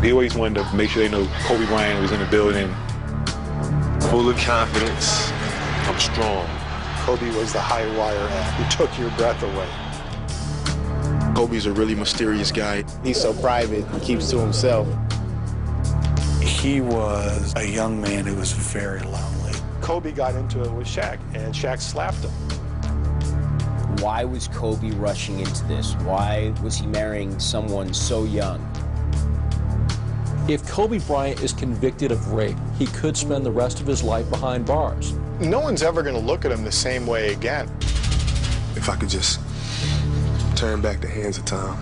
They always wanted to make sure they know Kobe Bryant was in the building. Full of confidence, I'm strong. Kobe was the high wire act who took your breath away. Kobe's a really mysterious guy. He's so private, he keeps to himself. He was a young man who was very lonely. Kobe got into it with Shaq, and Shaq slapped him. Why was Kobe rushing into this? Why was he marrying someone so young? If Kobe Bryant is convicted of rape, he could spend the rest of his life behind bars. No one's ever going to look at him the same way again. If I could just turn back the hands of time.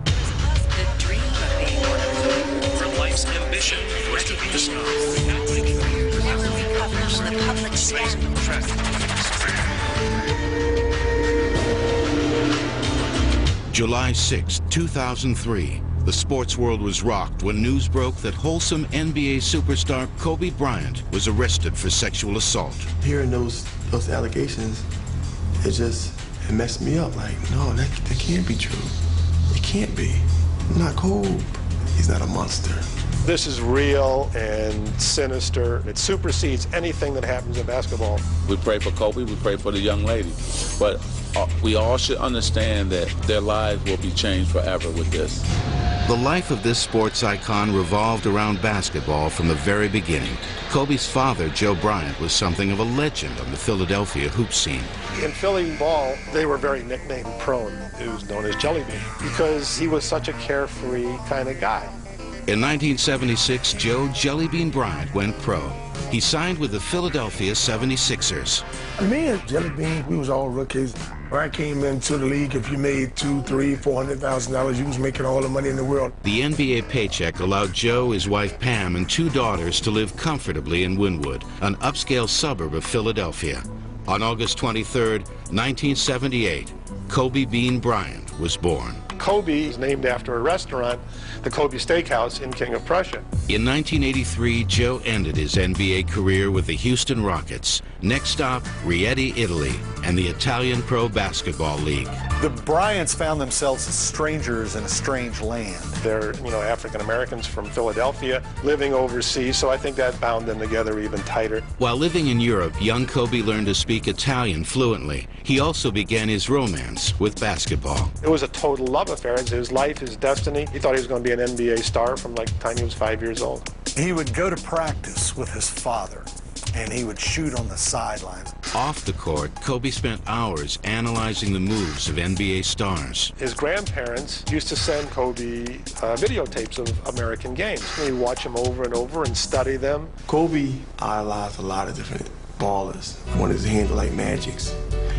The dream of being one of them. From life's ambition, ready to stop. Covers the public stand. July 6, 2003. The sports world was rocked when news broke that wholesome NBA superstar Kobe Bryant was arrested for sexual assault. Hearing those allegations, it messed me up. Like, no, that can't be true. It can't be. I'm not Kobe. He's not a monster. This is real and sinister. It supersedes anything that happens in basketball. We pray for Kobe, we pray for the young lady. But we all should understand that their lives will be changed forever with this. The life of this sports icon revolved around basketball from the very beginning. Kobe's father, Joe Bryant, was something of a legend on the Philadelphia hoop scene. In Philly ball, they were very nickname prone. He was known as Jelly Bean because he was such a carefree kind of guy. In 1976, Joe Jelly Bean Bryant went pro. He signed with the Philadelphia 76ers. Me and Jelly Bean, we was all rookies. When I came into the league, if you made $200,000, $300,000, $400,000, you was making all the money in the world. The NBA paycheck allowed Joe, his wife Pam, and 2 daughters to live comfortably in Wynwood, an upscale suburb of Philadelphia. On August 23, 1978, Kobe Bean Bryant was born. Kobe is named after a restaurant, the Kobe Steakhouse in King of Prussia. In 1983, Joe ended his NBA career with the Houston Rockets. Next stop, Rieti, Italy, and the Italian Pro Basketball League. The Bryants found themselves as strangers in a strange land. They're, African Americans from Philadelphia living overseas, so I think that bound them together even tighter. While living in Europe, young Kobe learned to speak Italian fluently. He also began his romance with basketball. It was a total love affair. It was his life, his destiny. He thought he was going to be an NBA star from like the time he was 5 years old. He would go to practice with his father, and he would shoot on the sidelines. Off the court, Kobe spent hours analyzing the moves of NBA stars. His grandparents used to send Kobe videotapes of American games. He'd watch them over and over and study them. Kobe idolized a lot of different ballers. He wanted his hands like Magic's.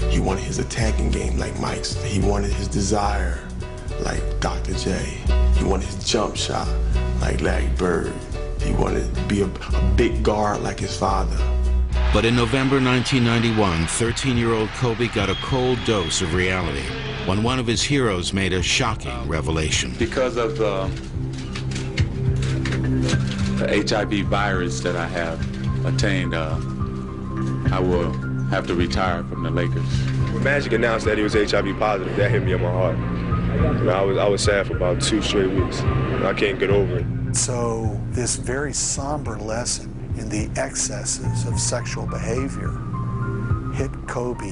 He wanted his attacking game like Mike's. He wanted his desire like Dr. J. He wanted his jump shot like Larry Bird. He wanted to be a big guard like his father. But in November 1991, 13-year-old Kobe got a cold dose of reality when one of his heroes made a shocking revelation. Because of the HIV virus that I have attained, I will have to retire from the Lakers. When Magic announced that he was HIV positive, that hit me in my heart. I was sad for about 2 straight weeks. I can't get over it. So this very somber lesson in the excesses of sexual behavior hit Kobe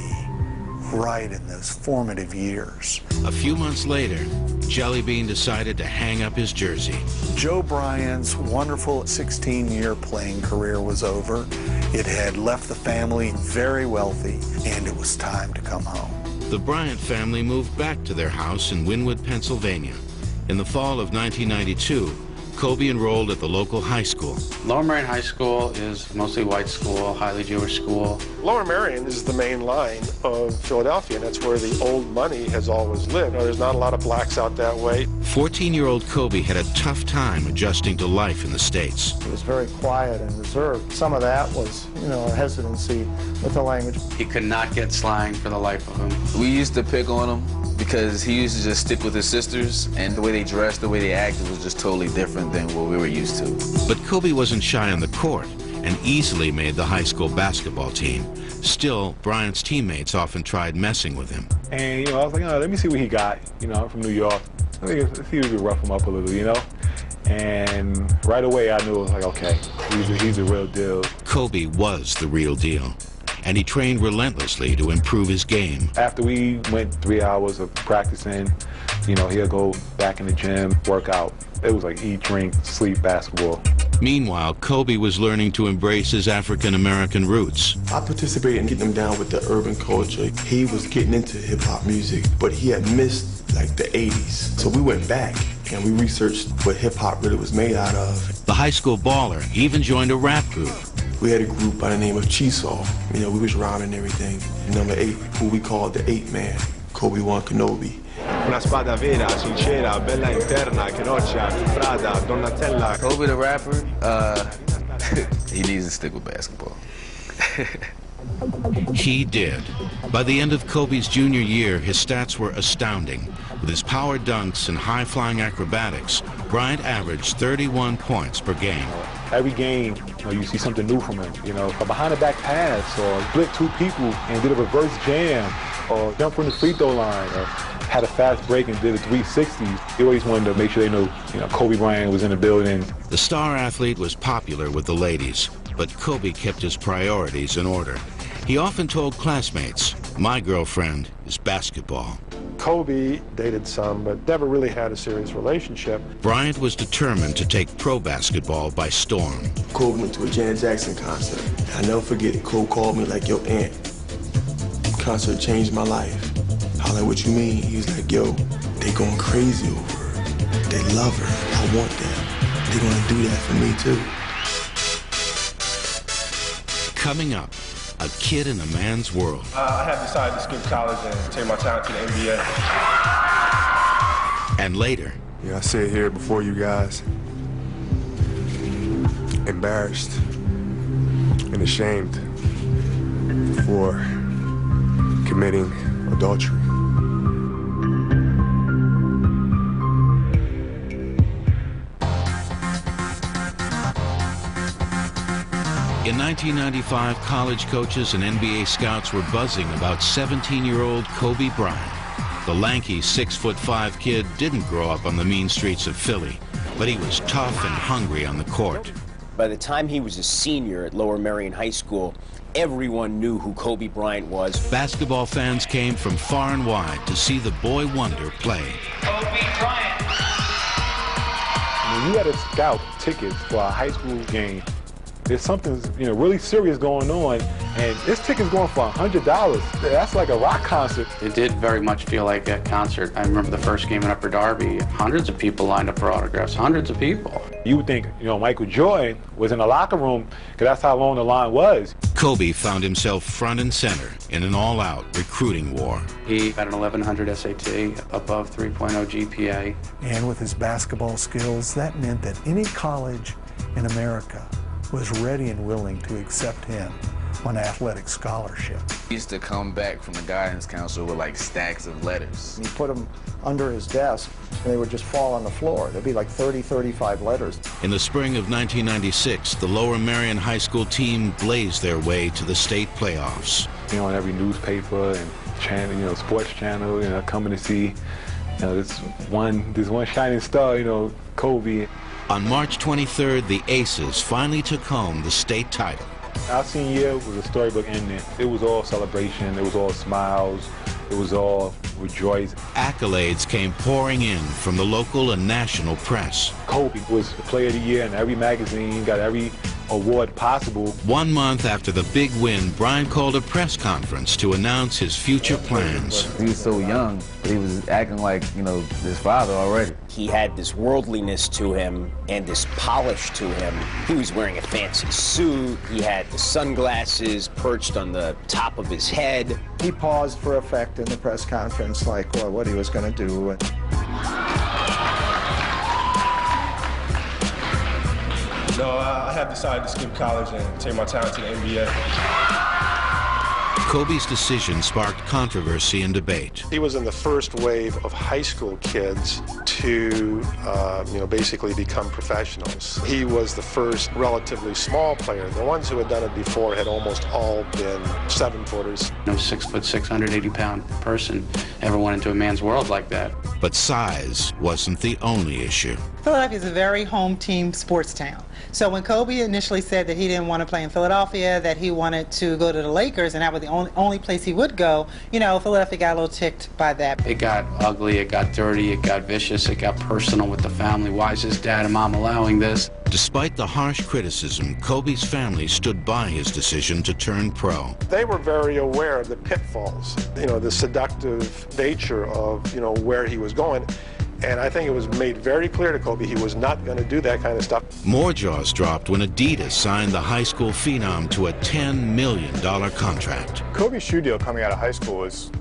right in those formative years. A few months later, Jelly Bean decided to hang up his jersey. Joe Bryant's wonderful 16-year playing career was over. It had left the family very wealthy, and it was time to come home. The Bryant family moved back to their house in Wynwood, Pennsylvania. In the fall of 1992, Kobe enrolled at the local high school. Lower Merion High School is mostly white school, highly Jewish school. Lower Merion is the main line of Philadelphia, and that's where the old money has always lived. There's not a lot of blacks out that way. 14-year-old Kobe had a tough time adjusting to life in the States. He was very quiet and reserved. Some of that was, a hesitancy with the language. He could not get slang for the life of him. We used to pick on him because he used to just stick with his sisters, and the way they dressed, the way they acted was just totally different than what we were used to. But Kobe wasn't shy on the court. and easily made the high school basketball team. Still, Bryant's teammates often tried messing with him. And, I was like, let me see what he got. I'm from New York. Let's see if we can rough him up a little, And right away, I knew, it was like, okay, he's the real deal. Kobe was the real deal, and he trained relentlessly to improve his game. After we went 3 hours of practicing, he'll go back in the gym, work out. It was like eat, drink, sleep, basketball. Meanwhile, Kobe was learning to embrace his African-American roots. I participated in getting him down with the urban culture. He was getting into hip-hop music, but he had missed like the 80s. So we went back and we researched what hip-hop really was made out of. The high school baller even joined a rap group. We had a group by the name of Chisaw. We was rhyming and everything. Number 8, who we called the 8 Man, Kobe One Kenobi. Una spada vera, sincera, bella interna, che roccia, Prada, Donatella. Kobe the rapper, he needs to stick with basketball. He did. By the end of Kobe's junior year, his stats were astounding. With his power dunks and high-flying acrobatics, Bryant averaged 31 points per game. Every game, you see something new from him. A behind-the-back pass, or split 2 people and did a reverse jam, or jump from the free throw line, or had a fast break and did a 360. They always wanted to make sure they knew, Kobe Bryant was in the building. The star athlete was popular with the ladies, but Kobe kept his priorities in order. He often told classmates, "My girlfriend is basketball." Kobe dated some, but never really had a serious relationship. Bryant was determined to take pro basketball by storm. Kobe went to a Janet Jackson concert. I'll never forget it. Kobe called me like, "Yo, Aunt, concert changed my life." I was like, "What you mean?" He was like, "Yo, they going crazy over her. They love her. I want that. They're gonna do that for me too." Coming up, a kid in a man's world. I have decided to skip college and take my talent to the NBA. And later. I sit here before you guys, embarrassed and ashamed for committing adultery. In 1995, college coaches and NBA scouts were buzzing about 17-year-old Kobe Bryant. The lanky 6'5" kid didn't grow up on the mean streets of Philly, but he was tough and hungry on the court. By the time he was a senior at Lower Merion High School, everyone knew who Kobe Bryant was. Basketball fans came from far and wide to see the boy wonder play. Kobe Bryant. When you had to scout tickets for a high school game, there's something really serious going on, and this ticket's going for $100. That's like a rock concert. It did very much feel like a concert. I remember the first game in Upper Darby, hundreds of people lined up for autographs, hundreds of people. You would think, Michael Jordan was in the locker room, because that's how long the line was. Kobe found himself front and center in an all-out recruiting war. He had an 1100 SAT, above 3.0 GPA. And with his basketball skills, that meant that any college in America was ready and willing to accept him on athletic scholarship. He used to come back from the guidance council with like stacks of letters. He put them under his desk and they would just fall on the floor. There'd be like 30, 35 letters. In the spring of 1996, the Lower Merion High School team blazed their way to the state playoffs. On every newspaper and channel, sports channel, coming to see, this one shining star, Kobe. On March 23rd, the Aces finally took home the state title. Our senior year was a storybook ending. It was all celebration, it was all smiles, it was all rejoice. Accolades came pouring in from the local and national press. Kobe was the player of the year in every magazine, got every award possible. 1 month after the big win, Bryant called a press conference to announce his future plans. He was so young, but he was acting like, his father already. He had this worldliness to him and this polish to him. He was wearing a fancy suit. He had the sunglasses perched on the top of his head. He paused for effect in the press conference, like what he was going to do. No, I have decided to skip college and take my talent to the NBA. Kobe's decision sparked controversy and debate. He was in the first wave of high school kids to, basically become professionals. He was the first relatively small player. The ones who had done it before had almost all been 7-footers. No 6'6", 180-pound person ever went into a man's world like that. But size wasn't the only issue. Philadelphia is a very home team sports town. So when Kobe initially said that he didn't want to play in Philadelphia, that he wanted to go to the Lakers, and that was the only place he would go, Philadelphia got a little ticked by that. It got ugly, it got dirty, it got vicious, it got personal with the family. Why is his dad and mom allowing this? Despite the harsh criticism, Kobe's family stood by his decision to turn pro. They were very aware of the pitfalls, the seductive nature of, where he was going. And I think it was made very clear to Kobe he was not going to do that kind of stuff. More jaws dropped when Adidas signed the high school phenom to a $10 million contract. Kobe's shoe deal coming out of high school was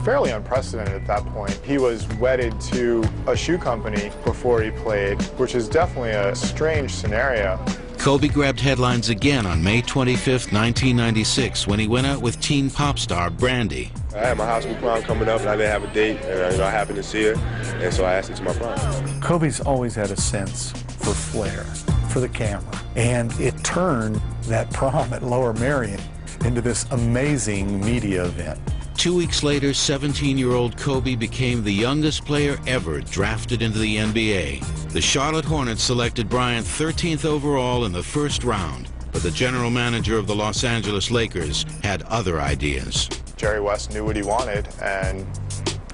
fairly unprecedented at that point. He was wedded to a shoe company before he played, which is definitely a strange scenario. Kobe grabbed headlines again on May 25, 1996, when he went out with teen pop star Brandy. I had my high school prom coming up, and I didn't have a date, and I happened to see her, and so I asked her to my prom. Kobe's always had a sense for flair, for the camera, and it turned that prom at Lower Merion into this amazing media event. 2 weeks later, 17-year-old Kobe became the youngest player ever drafted into the NBA. The Charlotte Hornets selected Bryant 13th overall in the first round, but the general manager of the Los Angeles Lakers had other ideas. Jerry West knew what he wanted and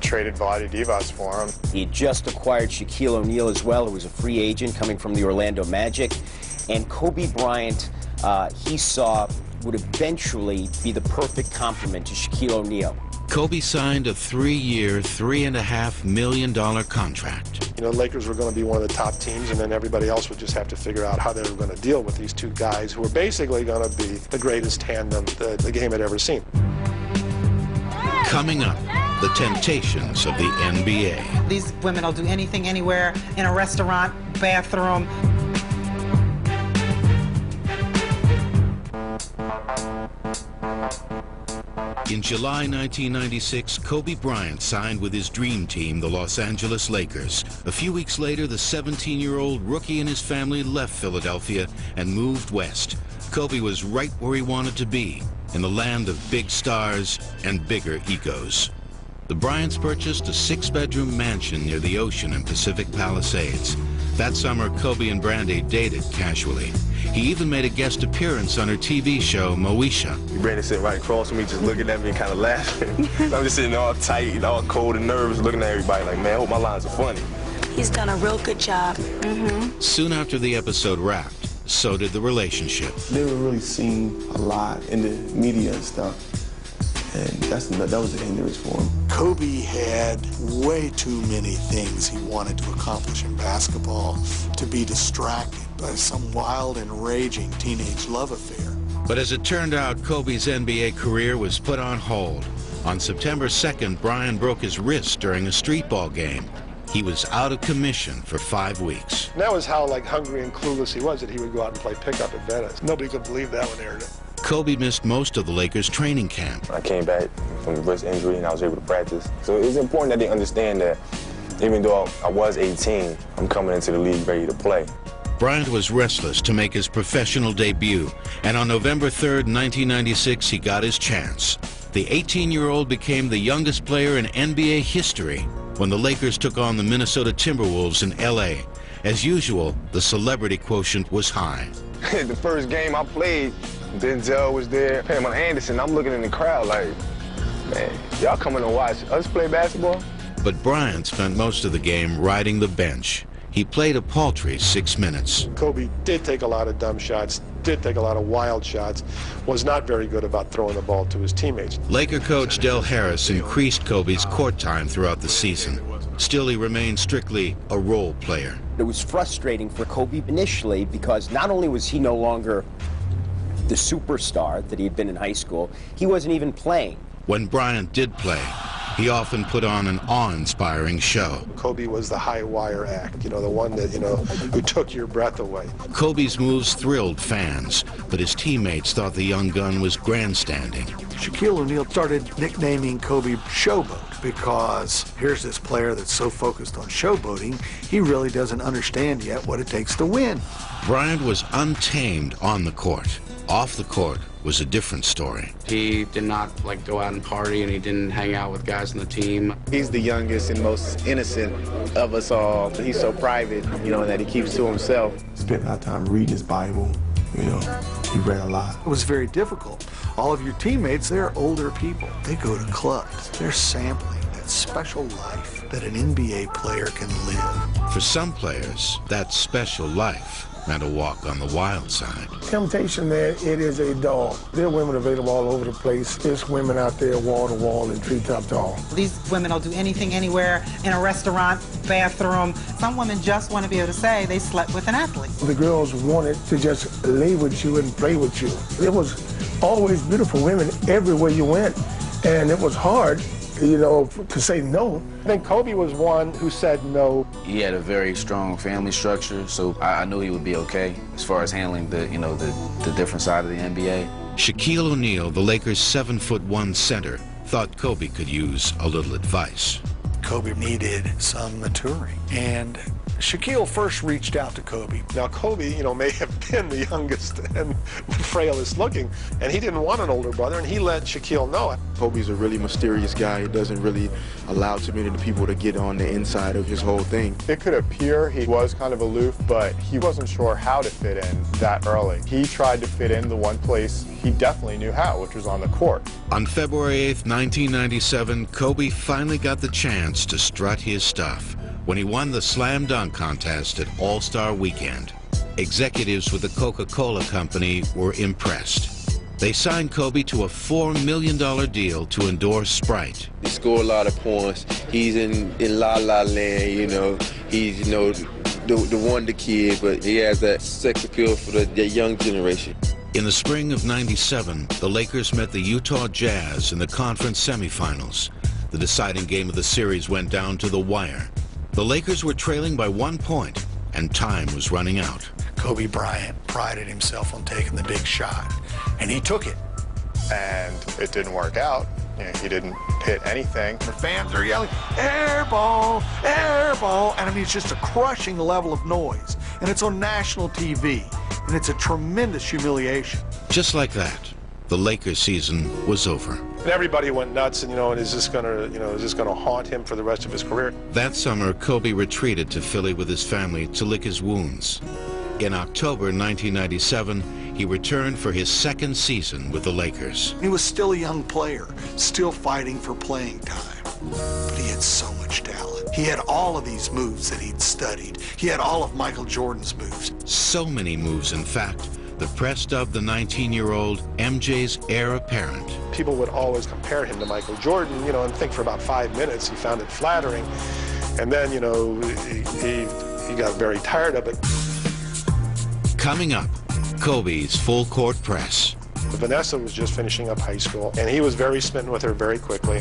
traded Vlade Divac for him. He just acquired Shaquille O'Neal as well, who was a free agent coming from the Orlando Magic. And Kobe Bryant, he saw, would eventually be the perfect complement to Shaquille O'Neal. Kobe signed a 3-year, $3.5 million contract. The Lakers were going to be one of the top teams, and then everybody else would just have to figure out how they were going to deal with these two guys who were basically going to be the greatest tandem the game had ever seen. Coming up, the temptations of the NBA. These women will do anything, anywhere, in a restaurant, bathroom. In July 1996, Kobe Bryant signed with his dream team, the Los Angeles Lakers. A few weeks later, the 17-year-old rookie and his family left Philadelphia and moved west. Kobe was right where he wanted to be, in the land of big stars and bigger egos. The Bryants purchased a 6-bedroom mansion near the ocean in Pacific Palisades. That summer, Kobe and Brandy dated casually. He even made a guest appearance on her TV show, Moesha. Brandy sitting right across from me, just looking at me and kind of laughing. I'm just sitting all tight and all cold and nervous, looking at everybody like, man, I hope my lines are funny. He's done a real good job. Soon after the episode wrapped, so did the relationship. They were really seen a lot in the media and stuff. And that was the hindrance for him. Kobe had way too many things he wanted to accomplish in basketball to be distracted by some wild and raging teenage love affair. But as it turned out, Kobe's NBA career was put on hold. On September 2nd, Bryant broke his wrist during a street ball game. He was out of commission for 5 weeks. And that was how hungry and clueless he was, that he would go out and play pickup at Venice. Nobody could believe that when they heard it. Kobe missed most of the Lakers' training camp. I came back from the wrist injury and I was able to practice. So it's important that they understand that even though I was 18, I'm coming into the league ready to play. Bryant was restless to make his professional debut, and on November 3rd, 1996, he got his chance. The 18-year-old became the youngest player in NBA history when the Lakers took on the Minnesota Timberwolves in LA. As usual, the celebrity quotient was high. The first game I played, Denzel was there, Pamela Anderson. I'm looking in the crowd like, man, y'all coming to watch us play basketball? But Bryant spent most of the game riding the bench. He played a paltry 6 minutes. Kobe did take a lot of dumb shots, did take a lot of wild shots, was not very good about throwing the ball to his teammates. Laker coach Del Harris increased Kobe's court time throughout the season. Still, he remained strictly a role player. It was frustrating for Kobe initially because not only was he no longer the superstar that he had been in high school, he wasn't even playing. When Bryant did play, He often put on an awe-inspiring show. Kobe was the high wire act, the one that, who took your breath away. Kobe's moves thrilled fans, but his teammates thought the young gun was grandstanding. Shaquille O'Neal started nicknaming Kobe Showboat because here's this player that's so focused on showboating, he really doesn't understand yet what it takes to win. Bryant was untamed on the court. Off the court was a different story. He did not go out and party, and he didn't hang out with guys on the team. He's the youngest and most innocent of us all. He's so private, that he keeps to himself. Spent a lot of time reading his Bible, he read a lot. It was very difficult. All of your teammates, they're older people. They go to clubs. They're sampling that special life that an NBA player can live. For some players, that special life meant a walk on the wild side. Temptation, man, it is a dog. There are women available all over the place. There's women out there wall to wall and treetop tall. These women will do anything, anywhere, in a restaurant, bathroom. Some women just want to be able to say they slept with an athlete. The girls wanted to just lay with you and play with you. There was always beautiful women everywhere you went, and it was hard, to say no. I think Kobe was one who said no. He had a very strong family structure, so I knew he would be okay as far as handling the different side of the NBA. Shaquille O'Neal, the Lakers' 7'1" center, thought Kobe could use a little advice. Kobe needed some maturing, and Shaquille first reached out to Kobe. Now, Kobe, may have been the youngest and frailest looking, and he didn't want an older brother, and he let Shaquille know it. Kobe's a really mysterious guy. He doesn't really allow too many people to get on the inside of his whole thing. It could appear he was kind of aloof, but he wasn't sure how to fit in that early. He tried to fit in the one place he definitely knew how, which was on the court. On February 8th, 1997, Kobe finally got the chance to strut his stuff when he won the slam dunk contest at All-Star Weekend. Executives with the Coca-Cola Company were impressed. They signed Kobe to a $4 million deal to endorse Sprite. He scored a lot of points. He's in La La Land, He's, the wonder kid, but he has that sex appeal for the young generation. In the spring of '97, the Lakers met the Utah Jazz in the conference semifinals. The deciding game of the series went down to the wire. The Lakers were trailing by 1 point, and time was running out. Kobe Bryant prided himself on taking the big shot, and he took it. And it didn't work out. He didn't hit anything. The fans are yelling, air ball, air ball. And I mean, it's just a crushing level of noise. And it's on national TV. And it's a tremendous humiliation. Just like that, the Lakers season was over. And everybody went nuts, and is this gonna haunt him for the rest of his career? That summer, Kobe retreated to Philly with his family to lick his wounds. In October 1997, he returned for his second season with the Lakers. He was still a young player, still fighting for playing time. But he had so much talent. He had all of these moves that he'd studied. He had all of Michael Jordan's moves. So many moves, in fact, the press dubbed the 19-year-old MJ's heir apparent. People would always compare him to Michael Jordan, and think for about 5 minutes he found it flattering. And then, he got very tired of it. Coming up, Kobe's full court press. Vanessa was just finishing up high school, and he was very smitten with her very quickly.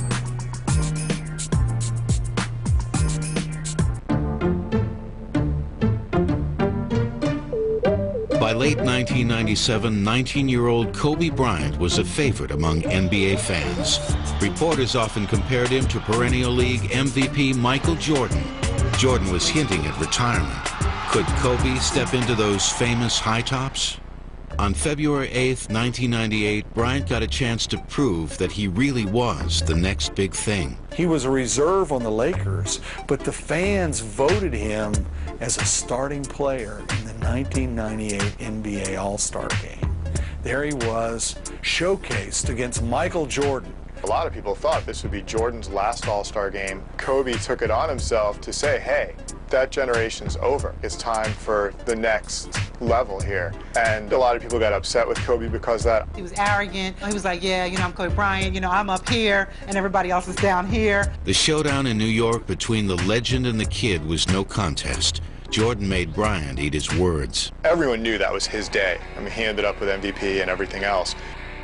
By late 1997, 19-year-old Kobe Bryant was a favorite among NBA fans. Reporters often compared him to perennial league MVP Michael Jordan. Jordan was hinting at retirement. Could Kobe step into those famous high tops? On February 8th, 1998, Bryant got a chance to prove that he really was the next big thing. He was a reserve on the Lakers, but the fans voted him as a starting player in the 1998 NBA All-Star Game. There he was, showcased against Michael Jordan. A lot of people thought this would be Jordan's last All-Star game. Kobe took it on himself to say, hey, that generation's over. It's time for the next level here. And a lot of people got upset with Kobe because of that. He was arrogant. He was like, yeah, I'm Kobe Bryant, I'm up here and everybody else is down here. The showdown in New York between the legend and the kid was no contest. Jordan made Bryant eat his words. Everyone knew that was his day. I mean, he ended up with MVP and everything else.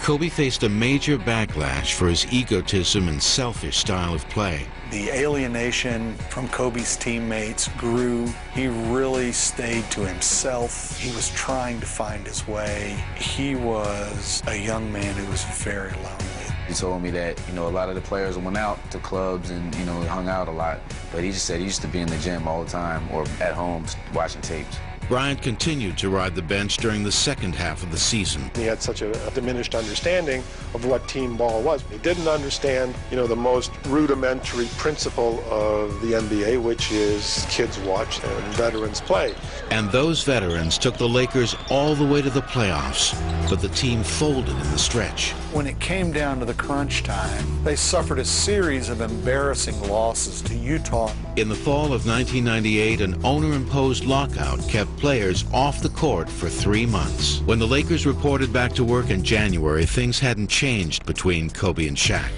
Kobe faced a major backlash for his egotism and selfish style of play. The alienation from Kobe's teammates grew. He really stayed to himself. He was trying to find his way. He was a young man who was very lonely. He told me that, a lot of the players went out to clubs and, hung out a lot. But he just said he used to be in the gym all the time or at home watching tapes. Bryant continued to ride the bench during the second half of the season. He had such a diminished understanding of what team ball was. He didn't understand, the most rudimentary principle of the NBA, which is kids watch and veterans play. And those veterans took the Lakers all the way to the playoffs, but the team folded in the stretch. When it came down to the crunch time, they suffered a series of embarrassing losses to Utah. In the fall of 1998, an owner-imposed lockout kept players off the court for 3 months. When the Lakers reported back to work in January, things hadn't changed between Kobe and Shaq.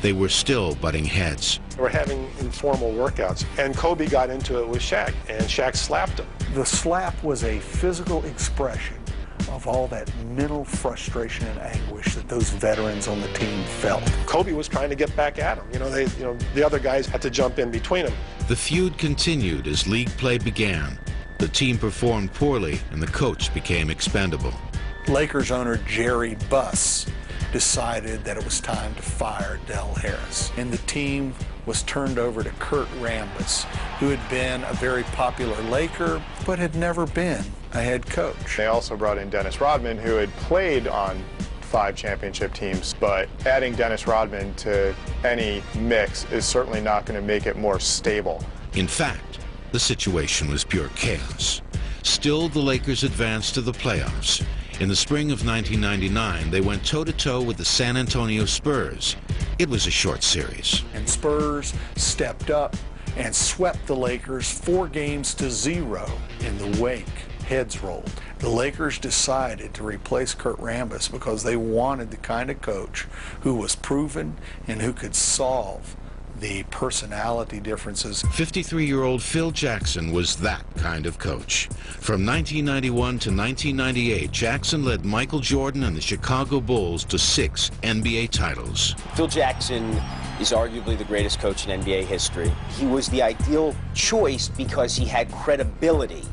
They were still butting heads. They were having informal workouts, and Kobe got into it with Shaq, and Shaq slapped him. The slap was a physical expression of all that mental frustration and anguish that those veterans on the team felt. Kobe was trying to get back at him. The other guys had to jump in between them. The feud continued as league play began. The team performed poorly, and the coach became expendable. Lakers owner Jerry Buss decided that it was time to fire Del Harris, and the team was turned over to Kurt Rambis, who had been a very popular Laker, but had never been a head coach. They also brought in Dennis Rodman, who had played on 5 championship teams, but adding Dennis Rodman to any mix is certainly not going to make it more stable. In fact, the situation was pure chaos. Still, the Lakers advanced to the playoffs. In the spring of 1999, they went toe-to-toe with the San Antonio Spurs. It was a short series. And Spurs stepped up and swept the Lakers 4-0 in the wake. Heads rolled. The Lakers decided to replace Kurt Rambis because they wanted the kind of coach who was proven and who could solve the personality differences. 53-year-old Phil Jackson was that kind of coach. From 1991 to 1998, Jackson led Michael Jordan and the Chicago Bulls to 6 NBA titles. Phil Jackson is arguably the greatest coach in NBA history. He was the ideal choice because he had credibility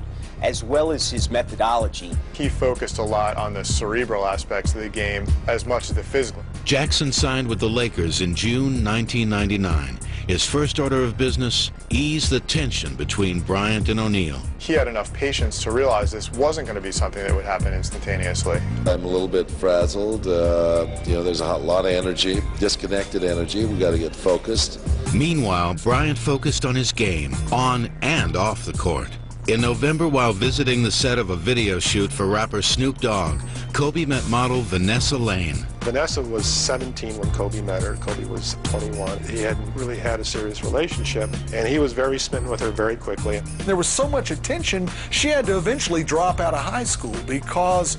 as well as his methodology. He focused a lot on the cerebral aspects of the game as much as the physical. Jackson signed with the Lakers in June 1999. His first order of business, ease the tension between Bryant and O'Neal. He had enough patience to realize this wasn't going to be something that would happen instantaneously. I'm a little bit frazzled. There's a lot of energy, disconnected energy. We got to get focused. Meanwhile, Bryant focused on his game, on and off the court. In November, while visiting the set of a video shoot for rapper Snoop Dogg, Kobe met model Vanessa Lane. Vanessa was 17 when Kobe met her. Kobe was 21. He hadn't really had a serious relationship, and he was very smitten with her very quickly. There was so much attention, she had to eventually drop out of high school because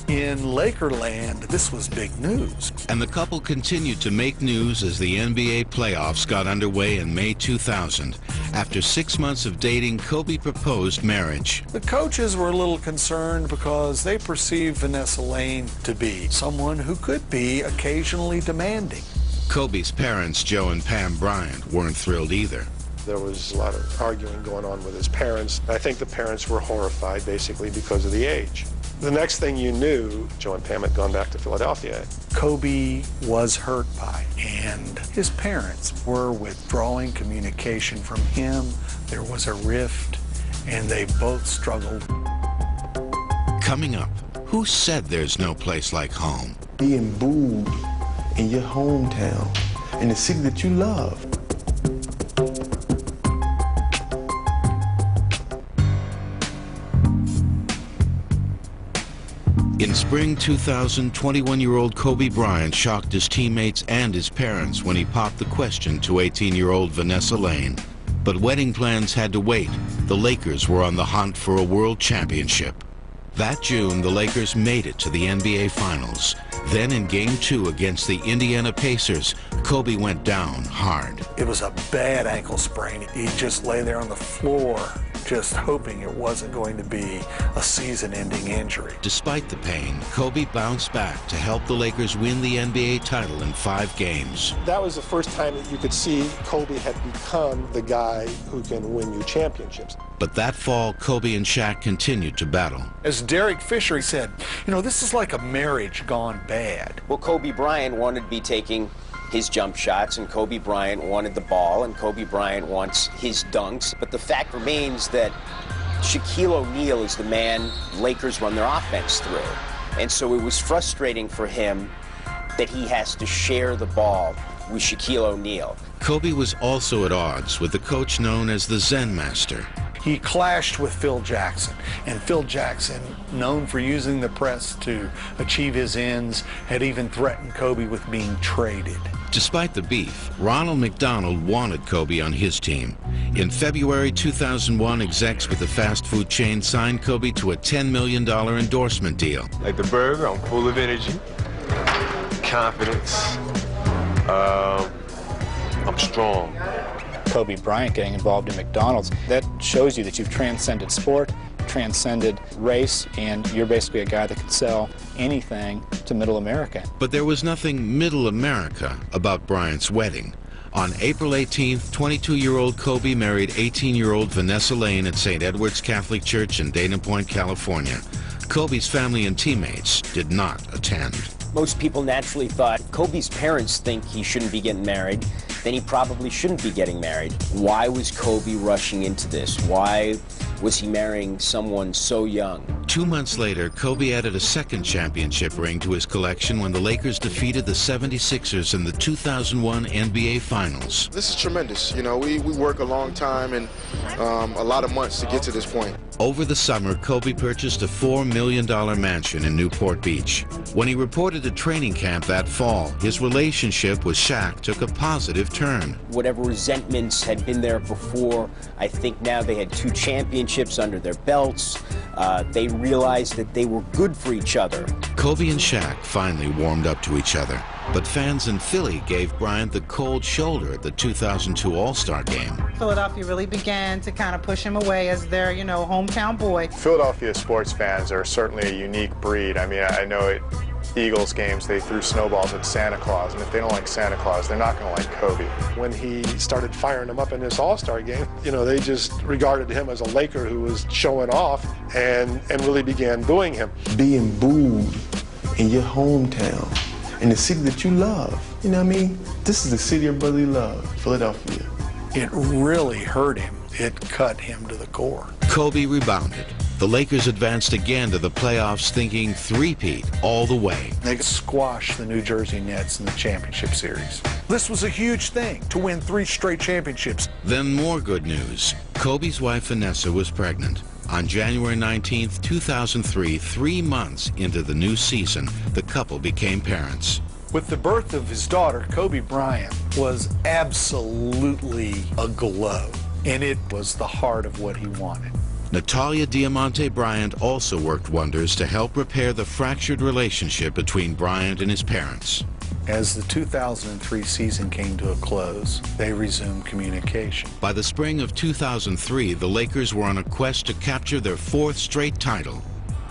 in Lakerland, this was big news. And the couple continued to make news as the NBA playoffs got underway in May 2000. After 6 months of dating, Kobe proposed marriage. The coaches were a little concerned because they perceived Vanessa Lane to be someone who could be occasionally demanding. Kobe's parents, Joe and Pam Bryant, weren't thrilled either. There was a lot of arguing going on with his parents. I think the parents were horrified, basically, because of the age. The next thing you knew, Joe and Pam had gone back to Philadelphia. Kobe was hurt by, and his parents were withdrawing communication from him. There was a rift, and they both struggled. Coming up, who said there's no place like home? Being booed in your hometown, in the city that you love. In spring 2000, 21-year-old Kobe Bryant shocked his teammates and his parents when he popped the question to 18-year-old Vanessa Lane. But wedding plans had to wait. The Lakers were on the hunt for a world championship. That June, the Lakers made it to the NBA Finals. Then in Game 2 against the Indiana Pacers, Kobe went down hard. It was a bad ankle sprain. He just lay there on the floor just hoping it wasn't going to be a season-ending injury. Despite the pain, Kobe bounced back to help the Lakers win the NBA title in 5 games. That was the first time that you could see Kobe had become the guy who can win you championships. But that fall, Kobe and Shaq continued to battle. As Derek Fisher said, you know, this is like a marriage gone bad. Well, Kobe Bryant wanted to be taking his jump shots, and Kobe Bryant wanted the ball, and Kobe Bryant wants his dunks. But the fact remains that Shaquille O'Neal is the man Lakers run their offense through. And so it was frustrating for him that he has to share the ball with Shaquille O'Neal. Kobe was also at odds with the coach known as the Zen Master. He clashed with Phil Jackson, and Phil Jackson, known for using the press to achieve his ends, had even threatened Kobe with being traded. Despite the beef, Ronald McDonald wanted Kobe on his team. In February 2001, execs with the fast food chain signed Kobe to a $10 million endorsement deal. Like the burger, I'm full of energy, confidence, I'm strong. Kobe Bryant getting involved in McDonald's, that shows you that you've transcended sport, transcended race, and you're basically a guy that could sell anything to Middle America. But there was nothing Middle America about Bryant's wedding. On April 18th, 22-year-old Kobe married 18-year-old Vanessa Lane at St. Edward's Catholic Church in Dana Point, California. Kobe's family and teammates did not attend. Most people naturally thought, Kobe's parents think he shouldn't be getting married, then he probably shouldn't be getting married. Why was Kobe rushing into this? Why was he marrying someone so young? 2 months later, Kobe added a second championship ring to his collection when the Lakers defeated the 76ers in the 2001 NBA Finals. This is tremendous. You know, we work a long time and a lot of months to get to this point. Over the summer, Kobe purchased a $4 million mansion in Newport Beach. When he reported to training camp that fall, his relationship with Shaq took a positive turn. Whatever resentments had been there before, I think now they had 2 championships under their belts. They realized that they were good for each other. Kobe and Shaq finally warmed up to each other, but fans in Philly gave Bryant the cold shoulder at the 2002 All-Star game. Philadelphia really began to kind of push him away as their, you know, hometown boy. Philadelphia sports fans are certainly a unique breed. I mean, I know at Eagles games they threw snowballs at Santa Claus, and if they don't like Santa Claus, they're not going to like Kobe. When he started firing them up in this All-Star game, you know, they just regarded him as a Laker who was showing off and really began booing him. Being booed in your hometown, in the city that you love. You know what I mean? This is the city of brotherly love, Philadelphia. It really hurt him. It cut him to the core. Kobe rebounded. The Lakers advanced again to the playoffs, thinking three-peat all the way. They squashed the New Jersey Nets in the championship series. This was a huge thing, to win 3 straight championships. Then more good news. Kobe's wife Vanessa was pregnant. On January 19, 2003, 3 months into the new season, the couple became parents. With the birth of his daughter, Kobe Bryant was absolutely aglow, and it was the heart of what he wanted. Natalia Diamante Bryant also worked wonders to help repair the fractured relationship between Bryant and his parents. As the 2003 season came to a close, they resumed communication. By the spring of 2003, the Lakers were on a quest to capture their 4th straight title.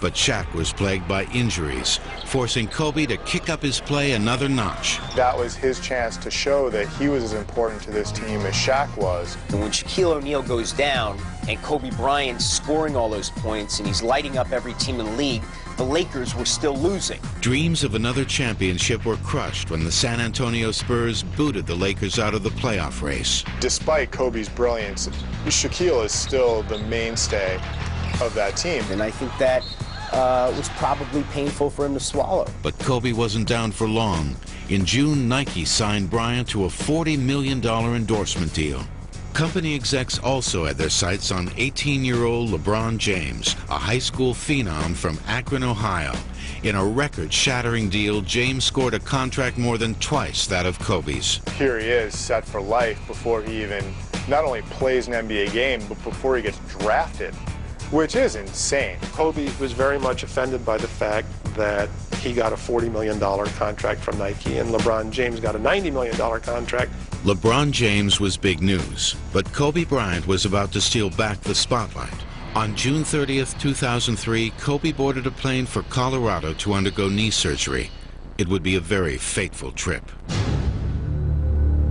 But Shaq was plagued by injuries, forcing Kobe to kick up his play another notch. That was his chance to show that he was as important to this team as Shaq was. And when Shaquille O'Neal goes down and Kobe Bryant's scoring all those points and he's lighting up every team in the league, the Lakers were still losing. Dreams of another championship were crushed when the San Antonio Spurs booted the Lakers out of the playoff race. Despite Kobe's brilliance, Shaquille is still the mainstay of that team. And I think that was probably painful for him to swallow. But Kobe wasn't down for long. In June, Nike signed Bryant to a $40 million endorsement deal. Company execs also had their sights on 18-year-old LeBron James, a high school phenom from Akron, Ohio. In a record-shattering deal, James scored a contract more than twice that of Kobe's. Here he is, set for life before he even not only plays an NBA game, but before he gets drafted, which is insane. Kobe was very much offended by the fact that He got a $40 million contract from Nike, and LeBron James got a $90 million contract. LeBron James was big news, but Kobe Bryant was about to steal back the spotlight. On June 30th, 2003, Kobe boarded a plane for Colorado to undergo knee surgery. It would be a very fateful trip.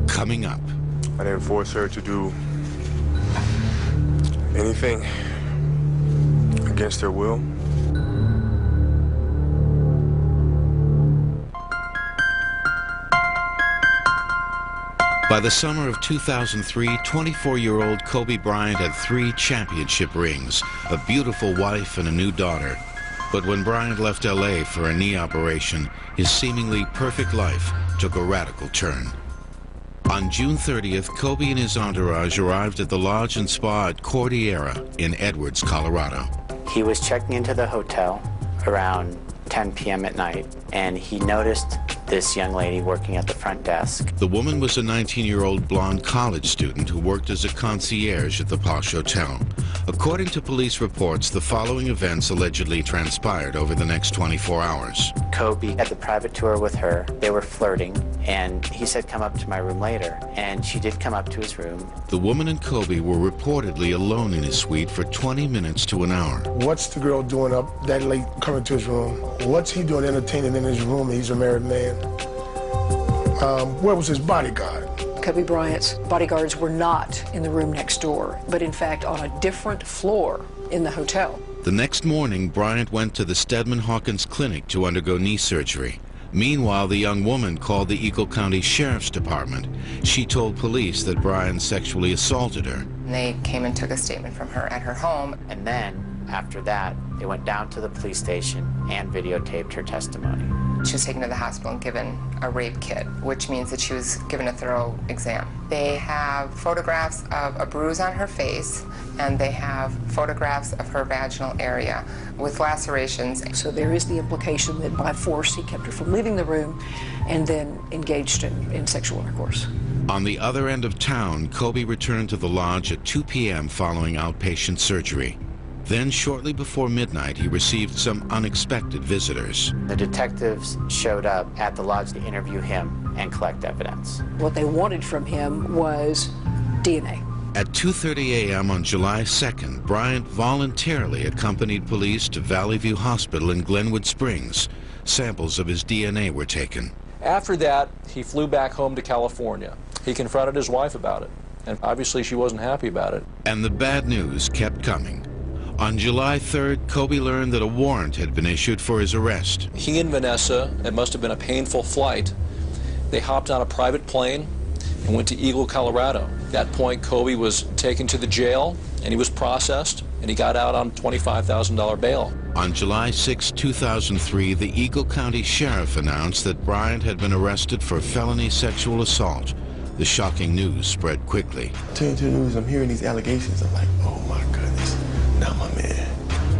Coming up. I didn't force her to do anything against her will. By the summer of 2003, 24-year-old Kobe Bryant had 3 championship rings, a beautiful wife, and a new daughter. But when Bryant left LA for a knee operation, his seemingly perfect life took a radical turn. On June 30th, Kobe and his entourage arrived at the Lodge and Spa at Cordillera in Edwards, Colorado. He was checking into the hotel around 10 p.m. at night, and he noticed this young lady working at the front desk. The woman was a 19-year-old blonde college student who worked as a concierge at the posh hotel. According to police reports, the following events allegedly transpired over the next 24 hours. Kobe had the private tour with her. They were flirting, and he said, "Come up to my room later." And she did come up to his room. The woman and Kobe were reportedly alone in his suite for 20 minutes to an hour. What's the girl doing up that late coming to his room? What's he doing entertaining in his room? He's a married man. Where was his bodyguard? Kobe Bryant's bodyguards were not in the room next door, but in fact on a different floor in the hotel. The next morning, Bryant went to the Stedman Hawkins Clinic to undergo knee surgery. Meanwhile, the young woman called the Eagle County Sheriff's Department. She told police that Bryant sexually assaulted her. They came and took a statement from her at her home. And then, after that, they went down to the police station and videotaped her testimony. She was taken to the hospital and given a rape kit, which means that she was given a thorough exam. They have photographs of a bruise on her face, and they have photographs of her vaginal area with lacerations. So there is the implication that by force he kept her from leaving the room and then engaged in sexual intercourse. On the other end of town, Kobe returned to the lodge at 2 p.m. following outpatient surgery. Then, shortly before midnight, he received some unexpected visitors. The detectives showed up at the lodge to interview him and collect evidence. What they wanted from him was DNA. At 2:30 a.m. on July 2nd, Bryant voluntarily accompanied police to Valley View Hospital in Glenwood Springs. Samples of his DNA were taken. After that, he flew back home to California. He confronted his wife about it, and obviously she wasn't happy about it. And the bad news kept coming. On July 3rd, Kobe learned that a warrant had been issued for his arrest. He and Vanessa, it must have been a painful flight, they hopped on a private plane and went to Eagle, Colorado. At that point, Kobe was taken to the jail, and he was processed, and he got out on $25,000 bail. On July 6, 2003, the Eagle County Sheriff announced that Bryant had been arrested for felony sexual assault. The shocking news spread quickly. Turning to the news, I'm hearing these allegations. I'm like, oh my goodness, not my man.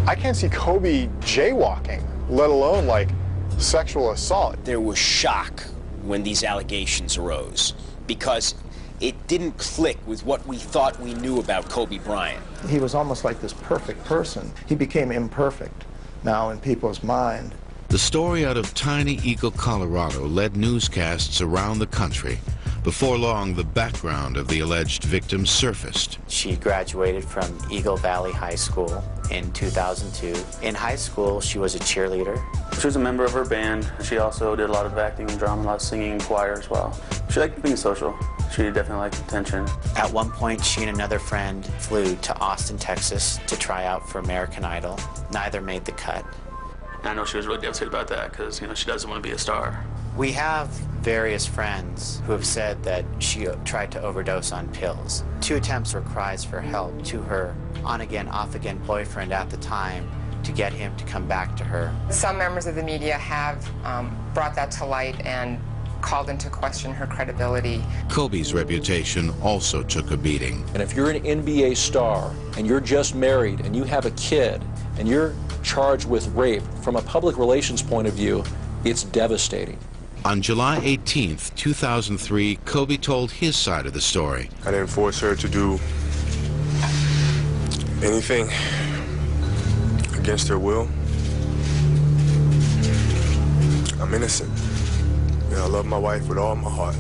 I can't see Kobe jaywalking, let alone like sexual assault. There was shock when these allegations arose because it didn't click with what we thought we knew about Kobe Bryant. He was almost like this perfect person. He became imperfect now in people's mind. The story out of tiny Eagle, Colorado led newscasts around the country. Before long, the background of the alleged victim surfaced. She graduated from Eagle Valley High School in 2002. In high school, she was a cheerleader. She was a member of her band. She also did a lot of acting and drama, a lot of singing and choir as well. She liked being social. She definitely liked attention. At one point, she and another friend flew to Austin, Texas to try out for American Idol. Neither made the cut. And I know she was really devastated about that because, she doesn't want to be a star. We have various friends who have said that she tried to overdose on pills. 2 attempts were cries for help to her on-again, off-again boyfriend at the time to get him to come back to her. Some members of the media have brought that to light and called into question her credibility. Kobe's reputation also took a beating. And if you're an NBA star and you're just married and you have a kid and you're charged with rape, from a public relations point of view, it's devastating. On July 18th, 2003, Kobe told his side of the story. I didn't force her to do anything against her will. I'm innocent. You know, I love my wife with all my heart.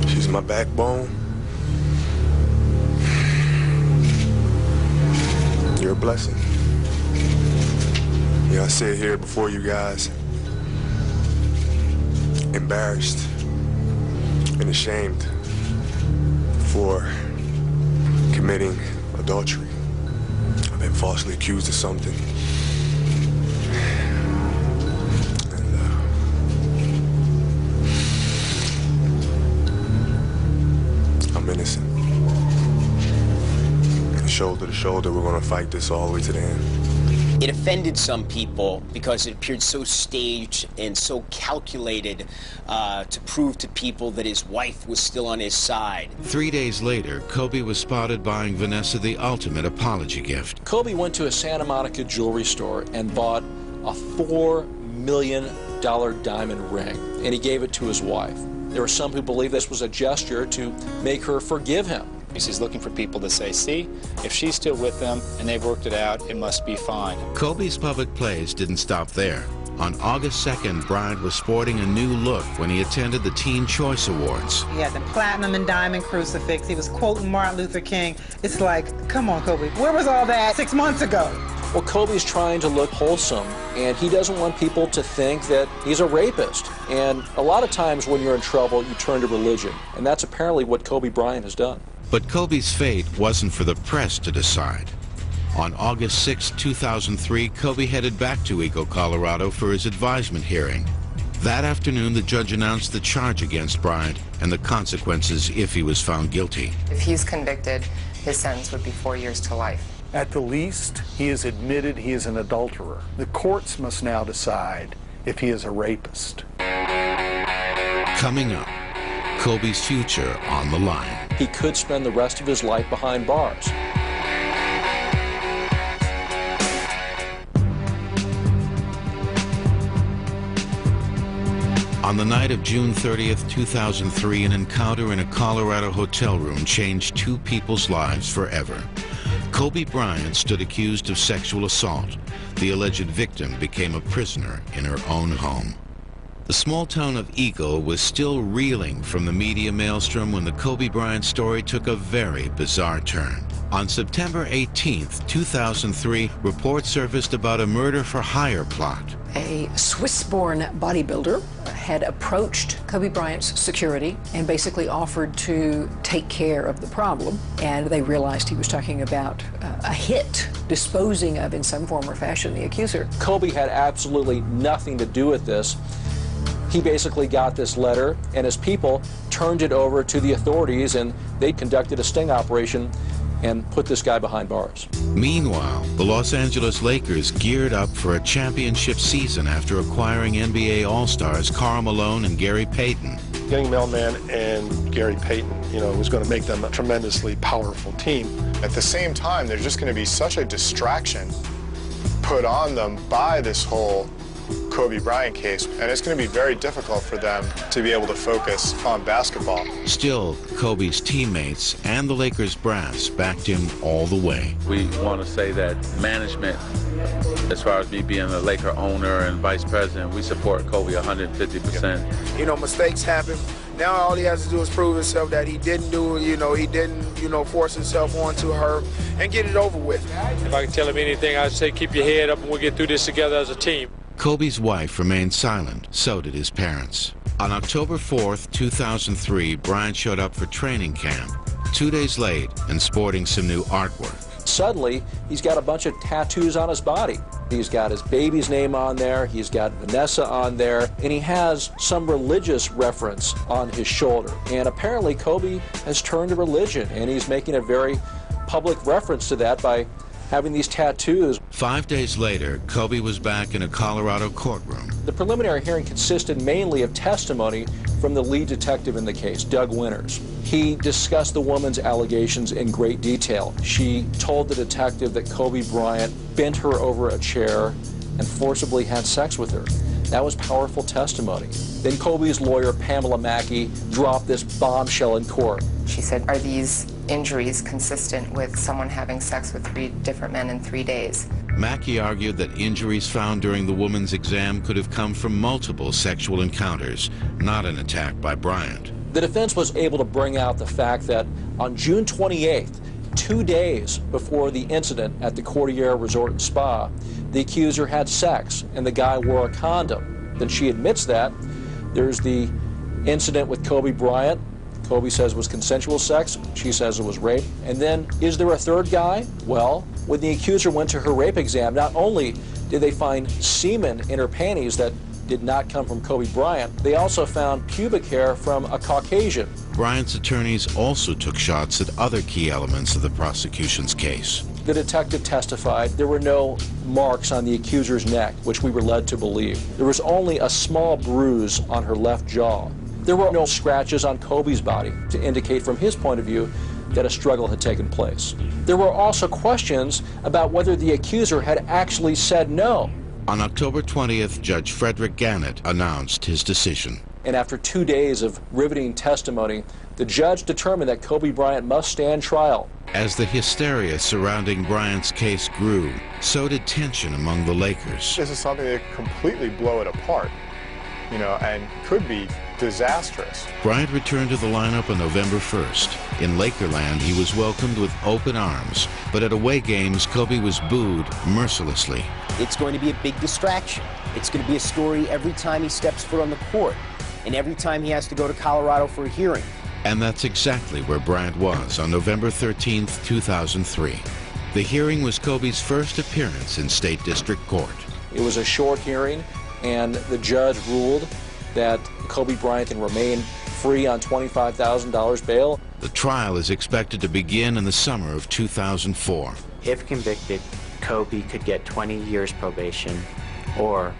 She's my backbone. You're a blessing. Yeah, I sit here before you guys, embarrassed and ashamed for committing adultery. I've been falsely accused of something. I'm innocent. And shoulder to shoulder, we're gonna fight this all the way to the end. It offended some people because it appeared so staged and so calculated to prove to people that his wife was still on his side. 3 days later, Kobe was spotted buying Vanessa the ultimate apology gift. Kobe went to a Santa Monica jewelry store and bought a $4 million diamond ring, and he gave it to his wife. There were some who believe this was a gesture to make her forgive him. He's looking for people to say, see, if she's still with them and they've worked it out, it must be fine. Kobe's public plays didn't stop there. On August 2nd, Bryant was sporting a new look when he attended the Teen Choice Awards. He had the platinum and diamond crucifix. He was quoting Martin Luther King. It's like, come on, Kobe, where was all that 6 months ago? Well, Kobe's trying to look wholesome, and he doesn't want people to think that he's a rapist. And a lot of times when you're in trouble, you turn to religion, and that's apparently what Kobe Bryant has done. But Kobe's fate wasn't for the press to decide. On August 6, 2003, Kobe headed back to Eagle, Colorado for his advisement hearing. That afternoon, the judge announced the charge against Bryant and the consequences if he was found guilty. If he's convicted, his sentence would be 4 years to life. At the least, he has admitted he is an adulterer. The courts must now decide if he is a rapist. Coming up, Kobe's future on the line. He could spend the rest of his life behind bars. On the night of June 30th, 2003, an encounter in a Colorado hotel room changed two people's lives forever. Kobe Bryant stood accused of sexual assault. The alleged victim became a prisoner in her own home. The small town of Eagle was still reeling from the media maelstrom when the Kobe Bryant story took a very bizarre turn. On September 18th, 2003, reports surfaced about a murder-for-hire plot. A Swiss-born bodybuilder had approached Kobe Bryant's security and basically offered to take care of the problem, and they realized he was talking about a hit, disposing of in some form or fashion the accuser. Kobe had absolutely nothing to do with this. He basically got this letter, and his people turned it over to the authorities, and they conducted a sting operation and put this guy behind bars. Meanwhile, the Los Angeles Lakers geared up for a championship season after acquiring NBA All-Stars Karl Malone and Gary Payton. Getting Mailman and Gary Payton, was going to make them a tremendously powerful team. At the same time, there's just going to be such a distraction put on them by this whole Kobe Bryant case, and it's going to be very difficult for them to be able to focus on basketball. Still, Kobe's teammates and the Lakers brass backed him all the way. We want to say that management, as far as me being a Laker owner and vice president, we support Kobe 150%. Mistakes happen. Now all he has to do is prove himself that he didn't do it, he didn't, force himself onto her and get it over with. If I can tell him anything, I'd say keep your head up and we'll get through this together as a team. Kobe's wife remained silent, so did his parents. On October 4th, 2003, Bryant showed up for training camp, 2 days late and sporting some new artwork. Suddenly, he's got a bunch of tattoos on his body. He's got his baby's name on there, he's got Vanessa on there, and he has some religious reference on his shoulder. And apparently Kobe has turned to religion, and he's making a very public reference to that by having these tattoos. 5 days later, Kobe was back in a Colorado courtroom. The preliminary hearing consisted mainly of testimony from the lead detective in the case, Doug Winters. He discussed the woman's allegations in great detail. She told the detective that Kobe Bryant bent her over a chair and forcibly had sex with her. That was powerful testimony. Then Kobe's lawyer, Pamela Mackey, dropped this bombshell in court. She said, "Are these injuries consistent with someone having sex with 3 different men in 3 days. Mackey argued that injuries found during the woman's exam could have come from multiple sexual encounters, not an attack by Bryant. The defense was able to bring out the fact that on June 28th, 2 days before the incident at the Cordillera Resort and Spa, the accuser had sex and the guy wore a condom. Then she admits that. There's the incident with Kobe Bryant. Kobe says it was consensual sex. She says it was rape. And then, is there a third guy? Well, when the accuser went to her rape exam, not only did they find semen in her panties that did not come from Kobe Bryant, they also found pubic hair from a Caucasian. Bryant's attorneys also took shots at other key elements of the prosecution's case. The detective testified there were no marks on the accuser's neck, which we were led to believe. There was only a small bruise on her left jaw. There were no scratches on Kobe's body to indicate from his point of view that a struggle had taken place. There were also questions about whether the accuser had actually said no. On October 20th, Judge Frederick Gannett announced his decision. And after 2 days of riveting testimony, the judge determined that Kobe Bryant must stand trial. As the hysteria surrounding Bryant's case grew, so did tension among the Lakers. This is something that could completely blow it apart, you know, and could be disastrous. Bryant returned to the lineup on November 1st. In Lakerland, he was welcomed with open arms, but at away games, Kobe was booed mercilessly. It's going to be a big distraction. It's going to be a story every time he steps foot on the court and every time he has to go to Colorado for a hearing. And that's exactly where Bryant was on November 13th, 2003. The hearing was Kobe's first appearance in State District Court. It was a short hearing, and the judge ruled that Kobe Bryant can remain free on $25,000 bail. The trial is expected to begin in the summer of 2004. If convicted, Kobe could get 20 years probation or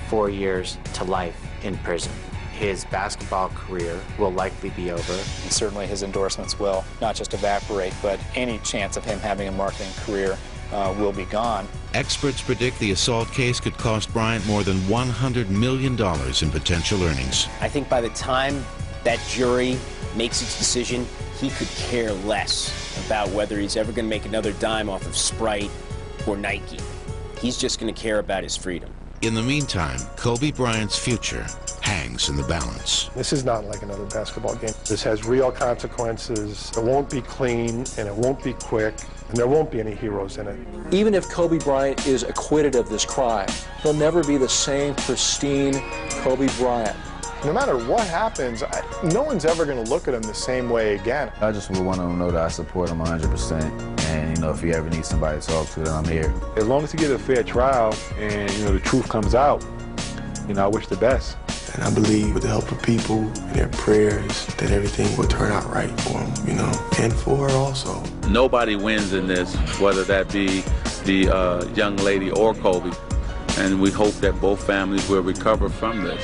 4 years to life in prison. His basketball career will likely be over. And certainly his endorsements will not just evaporate, but any chance of him having a marketing career will be gone. Experts predict the assault case could cost Bryant more than $100 million in potential earnings. I think by the time that jury makes its decision, he could care less about whether he's ever going to make another dime off of Sprite or Nike. He's just going to care about his freedom. In the meantime, Kobe Bryant's future hangs in the balance. This is not like another basketball game. This has real consequences. It won't be clean, and it won't be quick, and there won't be any heroes in it. Even if Kobe Bryant is acquitted of this crime, he'll never be the same pristine Kobe Bryant. No matter what happens, no one's ever going to look at him the same way again. I just would want him to know that I support him 100%. And, you know, if he ever needs somebody to talk to, then I'm here. As long as he gets a fair trial and, you know, the truth comes out, you know, I wish the best. And I believe with the help of people and their prayers that everything will turn out right for him, you know, and for her also. Nobody wins in this, whether that be the young lady or Kobe. And we hope that both families will recover from this.